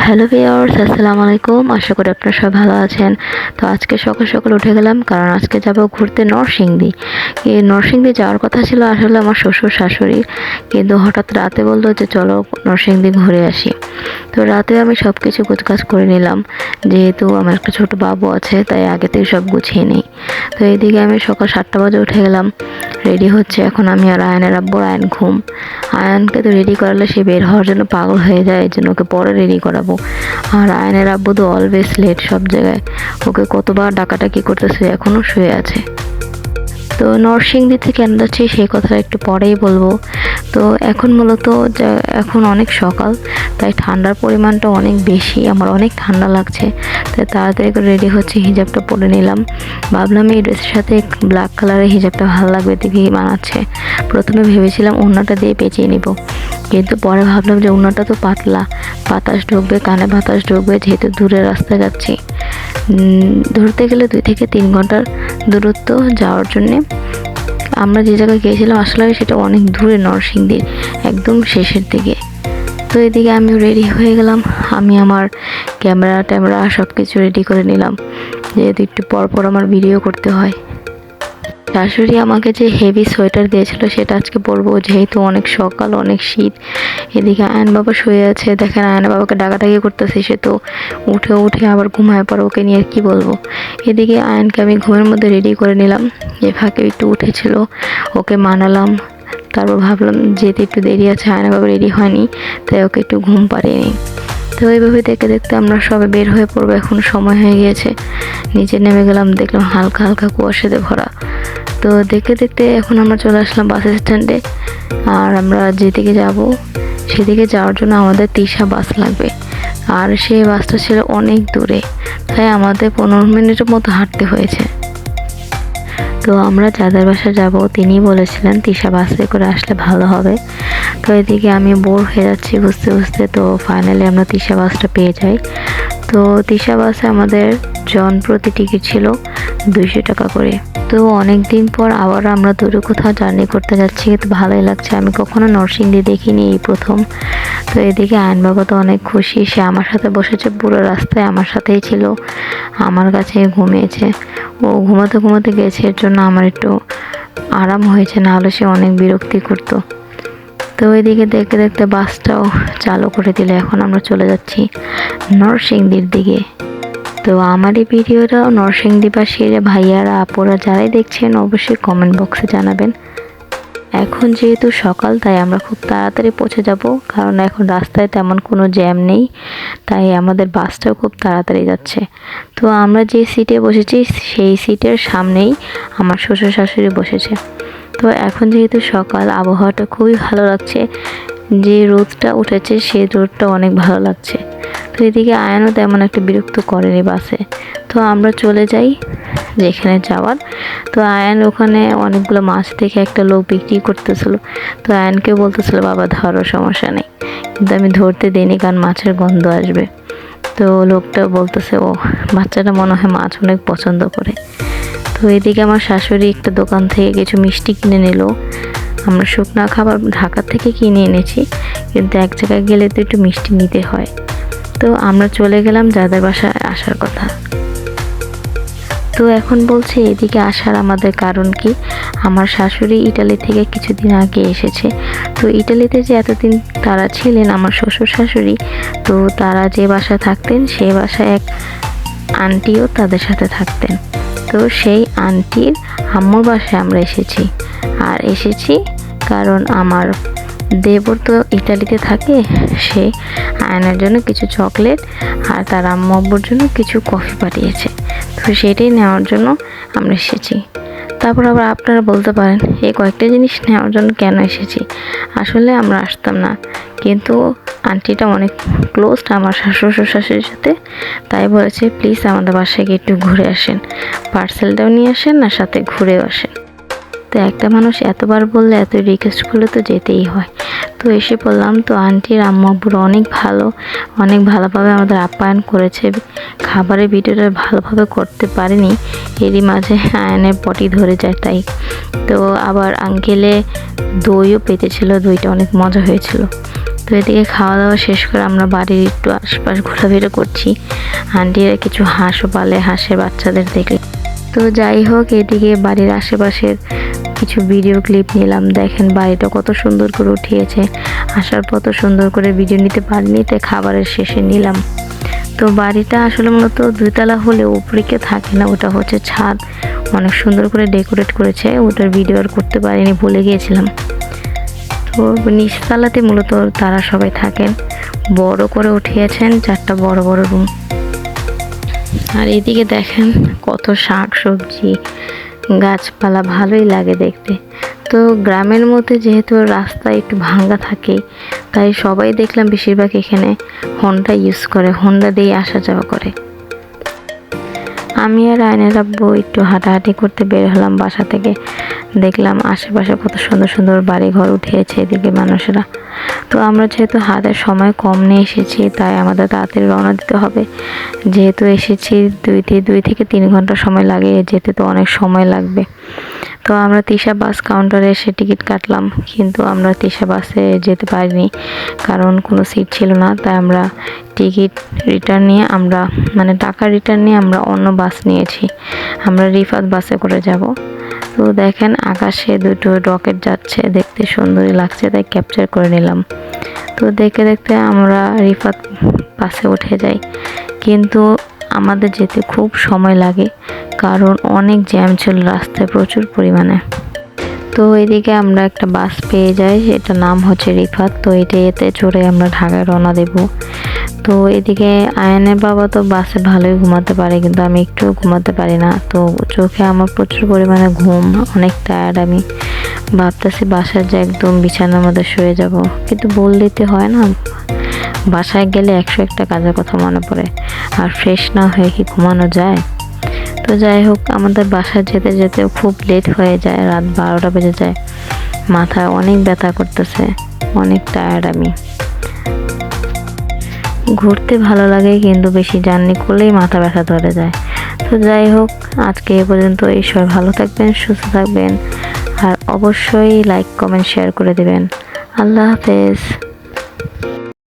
Hello viewers, আসসালামু আলাইকুম। আশা করি আপনারা সবাই ভালো আছেন। তো আজকে সকাল সকাল উঠে গেলাম, কারণ আজকে যাব ঘুরতে নরসিংদী। এই নরসিংদী যাওয়ার কথা ছিল আসলে আমার শ্বশুর শাশুড়ির, কিন্তু হঠাৎ রাতে বললো যে চলো নরসিংদী ঘুরে আসি। তো রাতে আমি সব কিছু গোছগাছ করে নিলাম, যেহেতু আমার একটা ছোট বাবু আছে তাই আগে থেকে সব গুছিয়ে নিই। তো এইদিকে আমি সকাল 7টা বাজে উঠে গেলাম, রেডি হচ্ছে। এখন আমি আর আয়নের আব্বু, আয়ন ঘুম। আয়নকে তো রেডি করালে সে বের হওয়ার জন্য পাগল হয়ে যায়, এই জন্য ওকে পরে রেডি করাবো। আর আয়নের আব্বু তো অলওয়েজ লেট সব জায়গায়, ওকে কতবার ডাকাডাকি করতেছে, এখনও শুয়ে আছে। তো নরসিংদী থেকে কেন যাচ্ছি সেই কথাটা একটু পরেই বলবো। তো এখন মূলত এখন অনেক সকাল, তাই ঠান্ডার পরিমাণটা অনেক বেশি, আমার অনেক ঠান্ডা লাগছে। তাই তাড়াতাড়ি করে রেডি হচ্ছে, হিজাবটা পরে নিলাম। ভাবলাম এই ড্রেসের সাথে ব্ল্যাক কালারের হিজাবটা ভালো লাগবে, দেখেই মানাচ্ছে। প্রথমে ভেবেছিলাম ওড়নাটা দিয়ে পেঁচিয়ে নিব, কিন্তু পরে ভাবলাম যে ওড়নাটা তো পাতলা, বাতাস ঢুকবে, কানে বাতাস ঢুকবে, যেহেতু দূরের রাস্তা যাচ্ছি। ধরতে গেলে 2 থেকে 3 ঘন্টার দূরত্ব যাওয়ার জন্যে। আমরা যে জায়গায় গিয়েছিলাম আসলে সেটা অনেক দূরে, নরসিংদীর একদম শেষের দিকে। তো এদিকে আমিও রেডি হয়ে গেলাম, আমি আমার ক্যামেরা সব কিছু রেডি করে নিলাম, যেহেতু একটু পর পর আমার ভিডিও করতে হয়। শাশুড়ি আমাকে যে হেভি সোয়েটার দিয়েছিল সেটা আজকে পরবো, যেহেতু অনেক সকাল, অনেক শীত। এদিকে আয়ন বাবা শুয়ে আছে, দেখেন আয়ন বাবাকে ডাকাডাকি করতেছে, সে তো উঠে আবার ঘুমায় পড়ে, ওকে নিয়ে কি বলবো। এদিকে আয়নকে আমি ঘুমের মধ্যে রেডি করে নিলাম, যে ফাঁকে একটু উঠেছিল, ওকে মানালাম। তারপর ভাবলাম যেতে একটু দেরি আছে, আয়ন বাবা রেডি হয়নি, তাই ওকে একটু ঘুম পাড়িয়ে নিই। তো এইভাবে দেখতে দেখতে আমরা সবাই বের হয়ে পড়বো, এখন সময় হয়ে গিয়েছে। নিচে নেমে গেলাম, দেখলাম হালকা হালকা কুয়াশাতে ভরা। তো দেখতে দেখতে এখন আমরা চলে আসলাম বাস স্ট্যান্ডে। আর আমরা যেদিকে যাব সেদিকে যাওয়ার জন্য আমাদের 3 বাস লাগবে, আর সেই বাসটা ছিল অনেক দূরে, তাই আমাদের 15 মিনিটের মতো হাঁটতে হয়েছে। তো আমরা যাদের বাসায় যাব তিনি বলেছিলেন 3 বাসে করে আসলে ভালো হবে। তো এদিকে আমি বোর হয়ে যাচ্ছি বুঝতে বুঝতে। তো ফাইনালি আমরা 3 বাসটা পেয়ে যাই। তো 3 বাসে আমাদের জন প্রতি টিকিট ছিল 200 টাকা করে। তো অনেক দিন পর আবার আমরা দূরে কোথাও জার্নি করতে যাচ্ছি, তো ভালোই লাগছে। আমি কখনো নরসিংদী দেখিনি, এই প্রথম। তো এদিকে আয়ন বাবা তো অনেক খুশি, সে আমার সাথে বসেছে, পুরো রাস্তায় আমার সাথেই ছিল, আমার কাছে ঘুমিয়েছে। ও ঘুমাতে ঘুমাতে গেছে, এর জন্য আমার একটু আরাম হয়েছে, নাহলে সে অনেক বিরক্তি করতো। তো এদিকে দেখতে দেখতে বাসটাও চালু করে দিলে, এখন আমরা চলে যাচ্ছি নরসিংদীর দিকে। তো আমার এই ভিডিওটা নরসিংদীবাসীর ভাইয়ারা আপুরা যারাই দেখছেন অবশ্যই কমেন্ট বক্সে জানাবেন। এখন যেহেতু সকাল, তাই আমরা খুব তাড়াতাড়ি পৌঁছে যাব, কারণ এখন রাস্তায় তেমন কোনো জ্যাম নেই, তাই আমাদের বাসটাও খুব তাড়াতাড়ি যাচ্ছে। তো আমরা যে সিটে বসেছি সেই সিটের সামনেই আমার শ্বশুর শাশুড়ি বসেছে। তো এখন যেহেতু সকাল, আবহাওয়াটা খুবই ভালো লাগছে, যে রোদটা উঠেছে সেই রোদটা অনেক ভালো লাগছে। তো এদিকে আয়নও তেমন একটা বিরক্ত করেনি বাসে। তো আমরা চলে যাই যেখানে যাওয়ার। তো আয়ন ওখানে অনেকগুলো মাছ দেখে একটা লোক বিক্রি করতেছিল, তো আয়নকে বলতেছিল বাবা ধরো, সমস্যা নেই, কিন্তু আমি ধরতে দিইনি কারণ মাছের গন্ধ আসবে। তো লোকটা বলতেছে ও বাচ্চাটা মনে হয় মাছ অনেক পছন্দ করে। তো এদিকে আমার শাশুড়ি একটা দোকান থেকে কিছু মিষ্টি কিনে নিল। আমরা শুকনা খাবার ঢাকা থেকে কিনে এনেছি, কিন্তু এক জায়গায় গেলে তো একটু মিষ্টি নিতে হয়। তো আমরা চলে গেলাম যাদের বাসায় আসার কথা। তো এখন বলছে এদিকে আসার আমাদের কারণ কি। আমার শাশুড়ি ইটালি থেকে কিছুদিন আগে এসেছে। তো ইটালিতে যে এতদিন তারা ছিলেন আমার শ্বশুর শাশুড়ি, তো তারা যে বাসায় থাকতেন সেই বাসায় এক আন্টিও তাদের সাথে থাকতেন। তো সেই আন্টির আম্মুর বাসায় আমরা এসেছি। আর এসেছি কারণ আমার দেবর তো ইটালিতে থাকে, সে আয়নার জন্য কিছু চকলেট আর তার আম্মু আব্বুর জন্য কিছু কফি পাঠিয়েছে, তো সেটাই নেওয়ার জন্য আমরা এসেছি। তারপর আবার আপনারা বলতে পারেন এই কয়েকটা জিনিস নেওয়ার জন্য কেন এসেছি। আসলে আমরা আসতাম না, কিন্তু আন্টিটা অনেক ক্লোজ আমার শ্বশুর শাশুড়ির সাথে, তাই বলেছে প্লিজ আমাদের বাসায় গিয়ে একটু ঘুরে আসেন, পার্সেলটাও নিয়ে আসেন আর সাথে ঘুরেও আসেন। তো একটা মানুষ এতবার বললে, এত রিকোয়েস্ট করলে তো যেতেই হয়। তো এসে বললাম। তো আন্টির আম্মু আব্বুরা অনেক ভালোভাবে আমাদের আপ্যায়ন করেছে। খাবারের ভিডিওটা ভালোভাবে করতে পারিনি, এরই মাঝে আয়নের পটি ধরে যায় তাই। তো আবার আঙ্কেলে দইও পেতেছিল, দইটা অনেক মজা হয়েছিল। তো এদিকে খাওয়া দাওয়া শেষ করে আমরা বাড়ির একটু আশপাশ ঘোরাফেরা করছি। আন্টিরা কিছু হাঁসও পালে, হাঁসের বাচ্চাদের দেখে। তো যাই হোক, এদিকে বাড়ির আশেপাশের কিছু ভিডিও ক্লিপ নিলাম। দেখেন বাড়িটা কত সুন্দর করে উঠিয়েছে। আসার পর তো সুন্দর করে ভিডিও নিতে পারিনি, তাই খাবারের শেষে নিলাম। তো বাড়িটা আসলে মূলত 2 তলা হলেও উপরে কেউ থাকে না, ওটা হচ্ছে ছাদ। অনেক সুন্দর করে ডেকোরেট করেছে, ওটার ভিডিও আর করতে পারিনি, ভুলে গিয়েছিলাম। তো নিচতলাতে মূলত তারা সবাই থাকেন। বড় করে উঠিয়েছেন 4টা বড় বড় রুম। আর এদিকে দেখেন কত শাক সবজি গাছপালা, ভালোই লাগে দেখতে। তো গ্রামের মধ্যে যেহেতু রাস্তা একটু ভাঙা থাকে, তাই সবাই দেখলাম বেশিরভাগ এখানে হোন্ডা ইউজ করে, হোন্ডা দিয়ে আসা যাওয়া করে। আমি আর আয়নের আব্বু একটু হাঁটাহাঁটি করতে বের হলাম বাসা থেকে। দেখলাম আশেপাশে কত সুন্দর সুন্দর বাড়ি ঘর উঠিয়েছে এদিকে মানুষেরা। তো আমরা যেহেতু হাতে সময় কম নিয়ে এসেছি, তাই আমাদের তাড়াতাড়ি রওনা দিতে হবে। যেহেতু এসেছি 2 থেকে 3 ঘন্টা সময় লাগে, যেতে তো অনেক সময় লাগবে। তো আমরা তিশা বাস কাউন্টারে এসে টিকিট কাটলাম, কিন্তু আমরা তিশা বাসে যেতে পারিনি, কারণ কোনো সিট ছিল না। তাই আমরা টিকিট রিটার্ন নিয়ে টাকা রিটার্ন নিয়ে আমরা অন্য বাস নিয়েছি। আমরা রিফাত বাসে করে যাব। তো দেখেন আকাশে 2টো রকেট যাচ্ছে, দেখতে সুন্দরই লাগছে, তাই ক্যাপচার করে নিলাম। তো দেখতে দেখতে আমরা রিফাত বাসে উঠে যাই, কিন্তু আমাদের যেতে খুব সময় লাগে, কারণ অনেক জ্যাম ছিল রাস্তায় প্রচুর পরিমাণে। তো এদিকে আমরা একটা বাস পেয়ে যাই, এটার নাম হচ্ছে রিফাত। তো এতে চড়ে আমরা ঢাকায় রওনা দেব। তো এদিকে আয়নের বাবা তো বাসে ভালোই ঘুমাতে পারে, কিন্তু আমি একটু ঘুমাতে পারি না। তো চোখে আমার প্রচুর পরিমাণে ঘুম, অনেক টায়ার্ড। আমি ভাবতেছি বাসায় যে একদম বিছানার মধ্যে শুয়ে যাব, কিন্তু বললেই তো হয় না। বাসায় গেলে 101টা কাজের কথা মনে পড়ে, আর ফ্রেশ না হয়ে কি ঘুমানো যায়? তো যাই হোক, আমাদের বাসায় যেতে যেতে খুব লেট হয়ে যায়, রাত 12টা বেজে যায়। মাথায় অনেক ব্যথা করতেছে, অনেক টায়ার্ড আমি। ঘুরতে ভালো লাগে, কিন্তু বেশি জার্নি করলেই মাথা ব্যথা ধরে যায়। তো যাই হোক, আজকে এ পর্যন্ত। সবাই ভালো থাকবেন, সুস্থ থাকবেন, আর অবশ্যই লাইক কমেন্ট শেয়ার করে দেবেন। আল্লাহ হাফেজ।